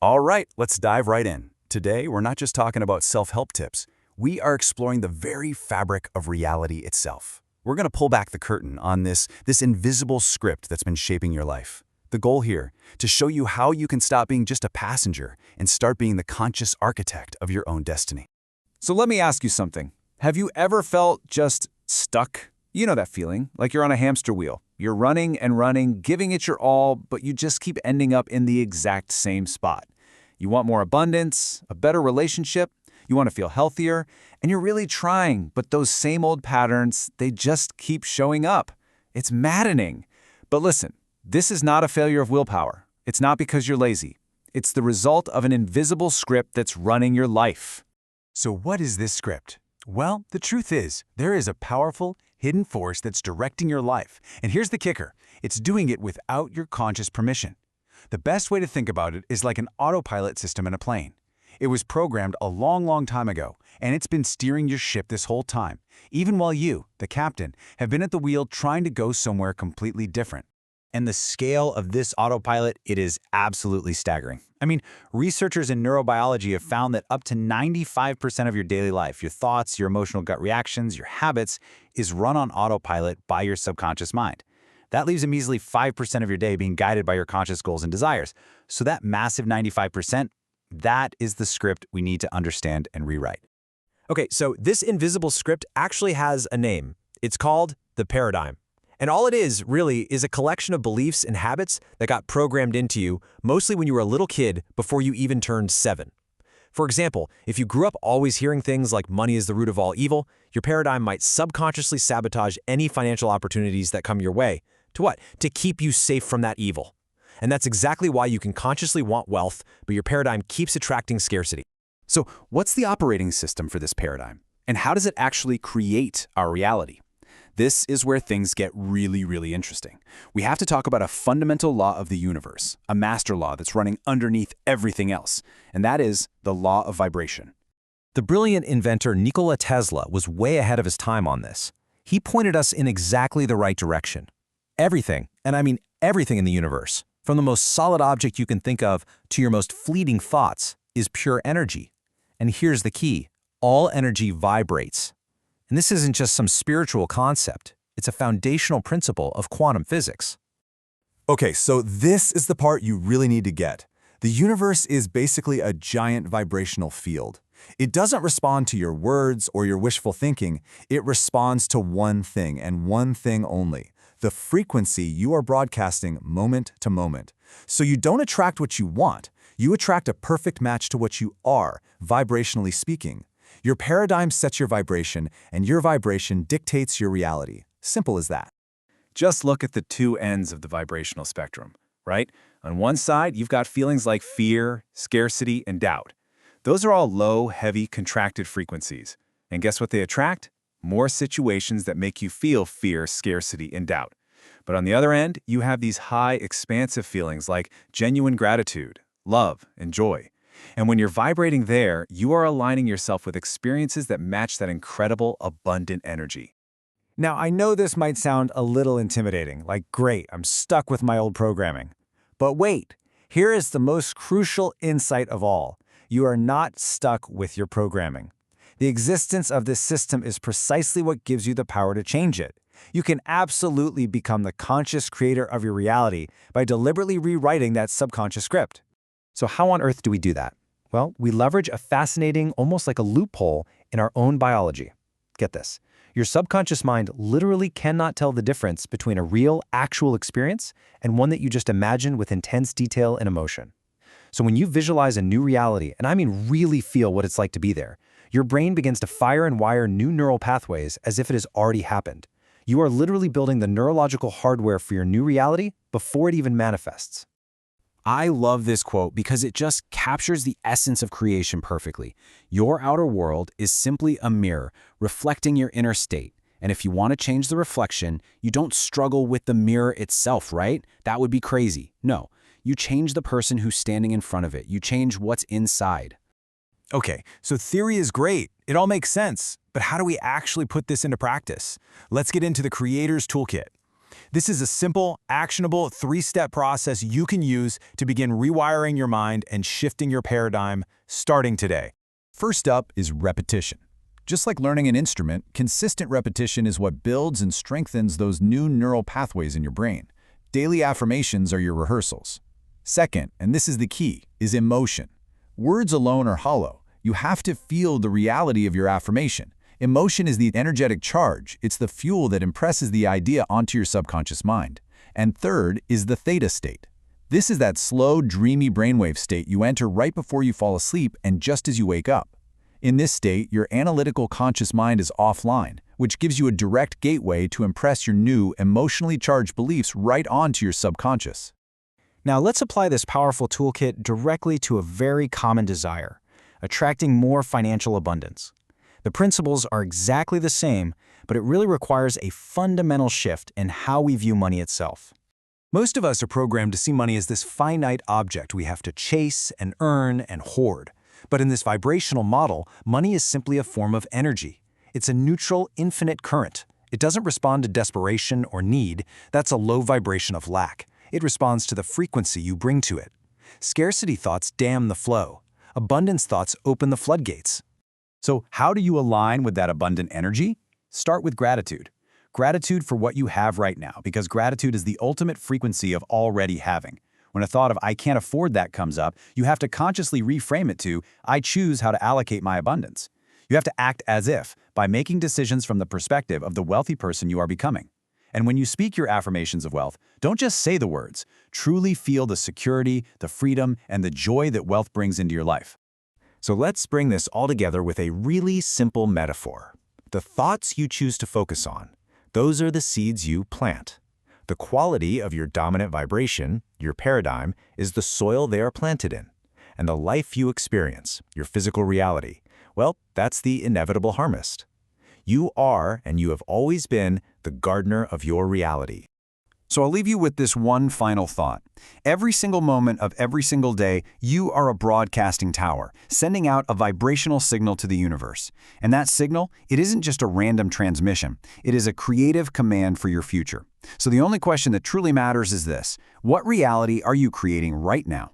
All right, let's dive right in. Today, we're not just talking about self-help tips. We are exploring the very fabric of reality itself. We're going to pull back the curtain on this invisible script that's been shaping your life. The goal here, to show you how you can stop being just a passenger and start being the conscious architect of your own destiny. So let me ask you something. Have you ever felt just stuck? You know that feeling, like you're on a hamster wheel. You're running and running, giving it your all, but you just keep ending up in the exact same spot. You want more abundance, a better relationship, you want to feel healthier, and you're really trying, but those same old patterns, they just keep showing up. It's maddening. But listen, this is not a failure of willpower. It's not because you're lazy. It's the result of an invisible script that's running your life. So what is this script? Well, the truth is, there is a powerful, hidden force that's directing your life. And here's the kicker. It's doing it without your conscious permission. The best way to think about it is like an autopilot system in a plane. It was programmed a long time ago, and it's been steering your ship this whole time, even while you, the captain, have been at the wheel trying to go somewhere completely different. And the scale of this autopilot, it is absolutely staggering. I mean, researchers in neurobiology have found that up to 95% of your daily life, your thoughts, your emotional gut reactions, your habits, is run on autopilot by your subconscious mind. That leaves a measly 5% of your day being guided by your conscious goals and desires. So that massive 95%, that is the script we need to understand and rewrite. Okay, so this invisible script actually has a name. It's called the paradigm. And all it is, really, is a collection of beliefs and habits that got programmed into you, mostly when you were a little kid before you even turned 7. For example, if you grew up always hearing things like money is the root of all evil, your paradigm might subconsciously sabotage any financial opportunities that come your way. To what? To keep you safe from that evil. And that's exactly why you can consciously want wealth, but your paradigm keeps attracting scarcity. So what's the operating system for this paradigm? And how does it actually create our reality? This is where things get really interesting. We have to talk about a fundamental law of the universe, a master law that's running underneath everything else, and that is the law of vibration. The brilliant inventor Nikola Tesla was way ahead of his time on this. He pointed us in exactly the right direction. Everything, and I mean everything in the universe, from the most solid object you can think of to your most fleeting thoughts, is pure energy. And here's the key. All energy vibrates. And this isn't just some spiritual concept. It's a foundational principle of quantum physics. Okay, so this is the part you really need to get. The universe is basically a giant vibrational field. It doesn't respond to your words or your wishful thinking. It responds to one thing and one thing only: the frequency you are broadcasting moment to moment. So you don't attract what you want. You attract a perfect match to what you are, vibrationally speaking. Your paradigm sets your vibration, and your vibration dictates your reality. Simple as that. Just look at the two ends of the vibrational spectrum, right? On one side, you've got feelings like fear, scarcity, and doubt. Those are all low, heavy, contracted frequencies. And guess what they attract? More situations that make you feel fear, scarcity, and doubt. But on the other end, you have these high, expansive feelings like genuine gratitude, love, and joy. And when you're vibrating there, you are aligning yourself with experiences that match that incredible, abundant energy. Now, I know this might sound a little intimidating, like, great, I'm stuck with my old programming. But wait, here is the most crucial insight of all. You are not stuck with your programming. The existence of this system is precisely what gives you the power to change it. You can absolutely become the conscious creator of your reality by deliberately rewriting that subconscious script. So how on earth do we do that? Well, we leverage a fascinating, almost like a loophole in our own biology. Get this. Your subconscious mind literally cannot tell the difference between a real, actual experience and one that you just imagine with intense detail and emotion. So when you visualize a new reality, and I mean really feel what it's like to be there, your brain begins to fire and wire new neural pathways as if it has already happened. You are literally building the neurological hardware for your new reality before it even manifests. I love this quote because it just captures the essence of creation perfectly. Your outer world is simply a mirror reflecting your inner state. And if you want to change the reflection, you don't struggle with the mirror itself, right? That would be crazy. No, you change the person who's standing in front of it. You change what's inside. Okay, so theory is great. It all makes sense. But how do we actually put this into practice? Let's get into the Creator's Toolkit. This is a simple, actionable, 3-step process you can use to begin rewiring your mind and shifting your paradigm starting today. First up is repetition. Just like learning an instrument, consistent repetition is what builds and strengthens those new neural pathways in your brain. Daily affirmations are your rehearsals. Second, and this is the key, is emotion. Words alone are hollow. You have to feel the reality of your affirmation. Emotion is the energetic charge. It's the fuel that impresses the idea onto your subconscious mind. And third is the theta state. This is that slow, dreamy brainwave state you enter right before you fall asleep and just as you wake up. In this state, your analytical conscious mind is offline, which gives you a direct gateway to impress your new, emotionally charged beliefs right onto your subconscious. Now let's apply this powerful toolkit directly to a very common desire, attracting more financial abundance. The principles are exactly the same, but it really requires a fundamental shift in how we view money itself. Most of us are programmed to see money as this finite object we have to chase and earn and hoard. But in this vibrational model, money is simply a form of energy. It's a neutral, infinite current. It doesn't respond to desperation or need. That's a low vibration of lack. It responds to the frequency you bring to it. Scarcity thoughts dam the flow. Abundance thoughts open the floodgates. So how do you align with that abundant energy? Start with gratitude. Gratitude for what you have right now, because gratitude is the ultimate frequency of already having. When a thought of "I can't afford that" comes up, you have to consciously reframe it to "I choose how to allocate my abundance." You have to act as if, by making decisions from the perspective of the wealthy person you are becoming. And when you speak your affirmations of wealth, don't just say the words. Truly feel the security, the freedom, and the joy that wealth brings into your life. So let's bring this all together with a really simple metaphor. The thoughts you choose to focus on, those are the seeds you plant. The quality of your dominant vibration, your paradigm, is the soil they are planted in. And the life you experience, your physical reality, well, that's the inevitable harvest. You are, and you have always been, the gardener of your reality. So I'll leave you with this one final thought. Every single moment of every single day, you are a broadcasting tower, sending out a vibrational signal to the universe. And that signal, it isn't just a random transmission. It is a creative command for your future. So the only question that truly matters is this: what reality are you creating right now?